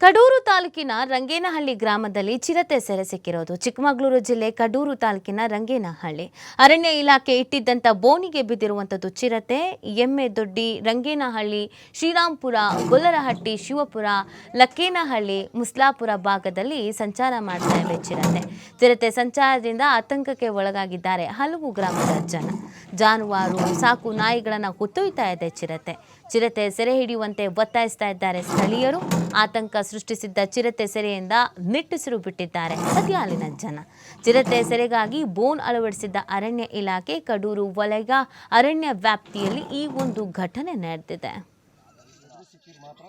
ಕಡೂರು ತಾಲೂಕಿನ ರಂಗೇನಹಳ್ಳಿ ಗ್ರಾಮದಲ್ಲಿ ಚಿರತೆ ಸೆರೆ ಸಿಕ್ಕಿರೋದು. ಚಿಕ್ಕಮಗಳೂರು ಜಿಲ್ಲೆ ಕಡೂರು ತಾಲೂಕಿನ ರಂಗೇನಹಳ್ಳಿ ಅರಣ್ಯ ಇಲಾಖೆ ಇಟ್ಟಿದ್ದಂಥ ಬೋನಿಗೆ ಬಿದ್ದಿರುವಂಥದ್ದು ಚಿರತೆ. ಎಮ್ಮೆ ದೊಡ್ಡಿ, ರಂಗೇನಹಳ್ಳಿ, ಶ್ರೀರಾಂಪುರ, ಗೊಲ್ಲರಹಟ್ಟಿ, ಶಿವಪುರ, ಲಕ್ಕೇನಹಳ್ಳಿ, ಮುಸ್ಲಾಪುರ ಭಾಗದಲ್ಲಿ ಸಂಚಾರ ಮಾಡ್ತಾ ಇವೆ ಚಿರತೆ ಸಂಚಾರದಿಂದ ಆತಂಕಕ್ಕೆ ಒಳಗಾಗಿದ್ದಾರೆ ಹಲವು ಗ್ರಾಮದ ಜನ. ಜಾನುವಾರು, ಸಾಕು ನಾಯಿಗಳನ್ನು ಹೊತ್ತೊಯ್ತಾ ಇದೆ ಚಿರತೆ ಸೆರೆ ಹಿಡಿಯುವಂತೆ ಒತ್ತಾಯಿಸ್ತಾ ಇದ್ದಾರೆ ಸ್ಥಳೀಯರು. ಆತಂಕ ಸೃಷ್ಟಿಸಿದ್ದ ಚಿರತೆ ಸೆರೆಯಿಂದ ನಿಟ್ಟುಸಿರು ಬಿಟ್ಟಿದ್ದಾರೆ ಸದ್ಯಾಲಿನ ಜನ. ಚಿರತೆ ಸೆರೆಗಾಗಿ ಬೋನ್ ಅಳವಡಿಸಿದ್ದ ಅರಣ್ಯ ಇಲಾಖೆ ಕಡೂರು ವಲಯ ಅರಣ್ಯ ವ್ಯಾಪ್ತಿಯಲ್ಲಿ ಈ ಒಂದು ಘಟನೆ ನಡೆದಿದೆ. ಮಾತ್ರ